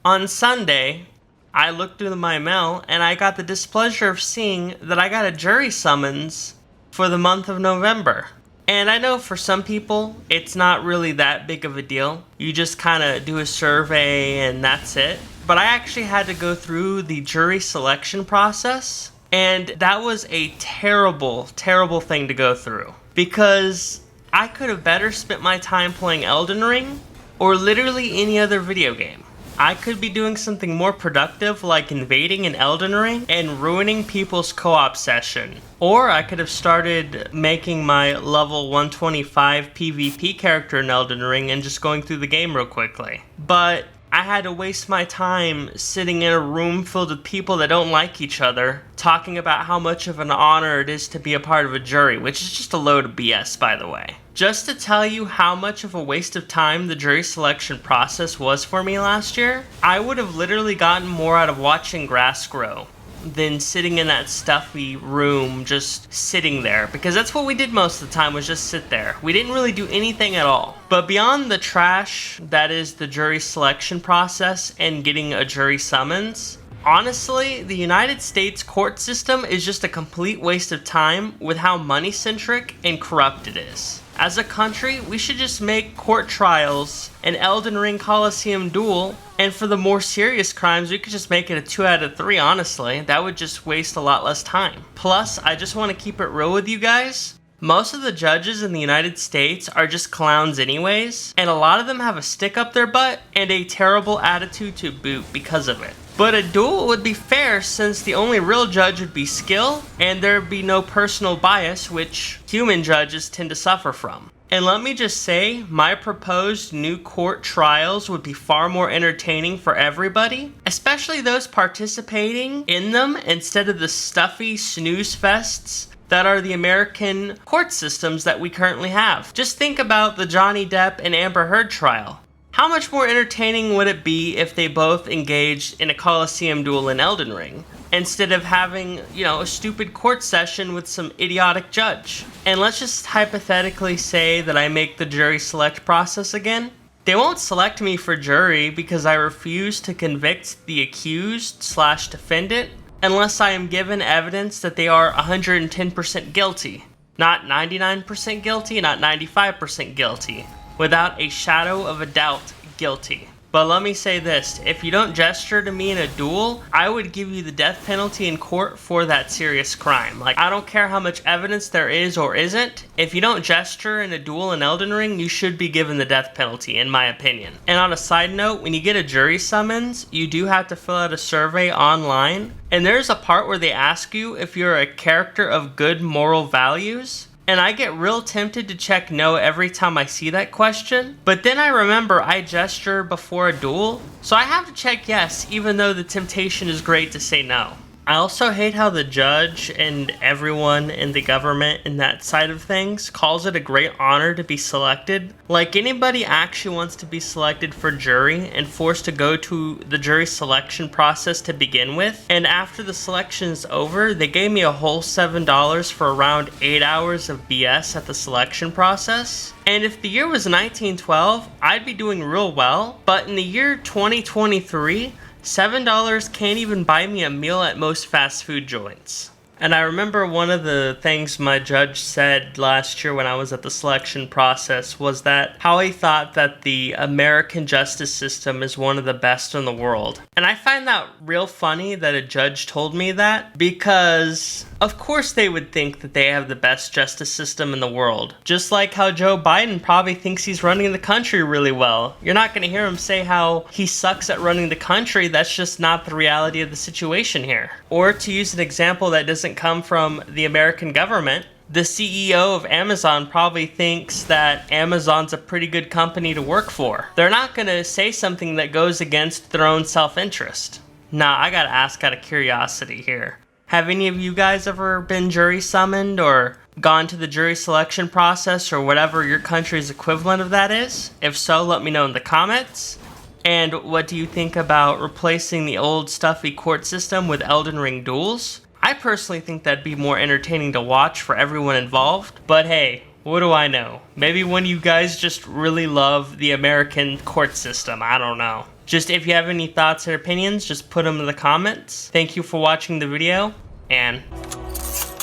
On Sunday, I looked through my mail and I got the displeasure of seeing that I got a jury summons for the month of November. And I know for some people, it's not really that big of a deal. You just kind of do a survey and that's it. But I actually had to go through the jury selection process. And that was a terrible, terrible thing to go through. Because I could have better spent my time playing Elden Ring or literally any other video game. I could be doing something more productive like invading an Elden Ring and ruining people's co-op session. Or I could have started making my level 125 PvP character in Elden Ring and just going through the game real quickly. But I had to waste my time sitting in a room filled with people that don't like each other, talking about how much of an honor it is to be a part of a jury, which is just a load of BS, by the way. Just to tell you how much of a waste of time the jury selection process was for me last year, I would have literally gotten more out of watching grass grow than sitting in that stuffy room just sitting there, because that's what we did most of the time, was just sit there. We didn't really do anything at all. But beyond the trash that is the jury selection process and getting a jury summons, honestly, the United States court system is just a complete waste of time with how money-centric and corrupt it is. As a country, we should just make court trials an Elden Ring Coliseum duel, and for the more serious crimes, we could just make it a 2 out of 3, honestly. That would just waste a lot less time. Plus, I just want to keep it real with you guys. Most of the judges in the United States are just clowns anyways, and a lot of them have a stick up their butt and a terrible attitude to boot because of it. But a duel would be fair since the only real judge would be skill, and there would be no personal bias, which human judges tend to suffer from. And let me just say, my proposed new court trials would be far more entertaining for everybody, especially those participating in them instead of the stuffy snooze fests that are the American court systems that we currently have. Just think about the Johnny Depp and Amber Heard trial. How much more entertaining would it be if they both engaged in a Coliseum duel in Elden Ring, instead of having, a stupid court session with some idiotic judge? And let's just hypothetically say that I make the jury select process again. They won't select me for jury because I refuse to convict the accused/defendant unless I am given evidence that they are 110% guilty. Not 99% guilty, not 95% guilty. Without a shadow of a doubt, guilty. But let me say this, if you don't gesture to me in a duel, I would give you the death penalty in court for that serious crime. I don't care how much evidence there is or isn't, if you don't gesture in a duel in Elden Ring, you should be given the death penalty, in my opinion. And on a side note, when you get a jury summons, you do have to fill out a survey online, and there's a part where they ask you if you're a character of good moral values. And I get real tempted to check no every time I see that question, but then I remember I gesture before a duel, so I have to check yes, even though the temptation is great to say no. I also hate how the judge and everyone in the government in that side of things calls it a great honor to be selected. Like anybody actually wants to be selected for jury and forced to go to the jury selection process to begin with. And after the selection is over, they gave me a whole $7 for around 8 hours of BS at the selection process. And if the year was 1912, I'd be doing real well. But in the year 2023, $7 can't even buy me a meal at most fast food joints. And I remember one of the things my judge said last year when I was at the selection process was that how he thought that the American justice system is one of the best in the world. And I find that real funny that a judge told me that, because of course they would think that they have the best justice system in the world. Just like how Joe Biden probably thinks he's running the country really well. You're not going to hear him say how he sucks at running the country. That's just not the reality of the situation here. Or to use an example that doesn't come from the American government, the CEO of Amazon probably thinks that Amazon's a pretty good company to work for. They're not going to say something that goes against their own self-interest. Now, I gotta ask out of curiosity here. Have any of you guys ever been jury summoned or gone to the jury selection process or whatever your country's equivalent of that is? If so, let me know in the comments. And what do you think about replacing the old stuffy court system with Elden Ring duels? I personally think that'd be more entertaining to watch for everyone involved, but hey, what do I know? Maybe one of you guys just really love the American court system, I don't know. Just if you have any thoughts or opinions, just put them in the comments. Thank you for watching the video, and...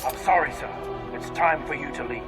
I'm sorry, sir. It's time for you to leave.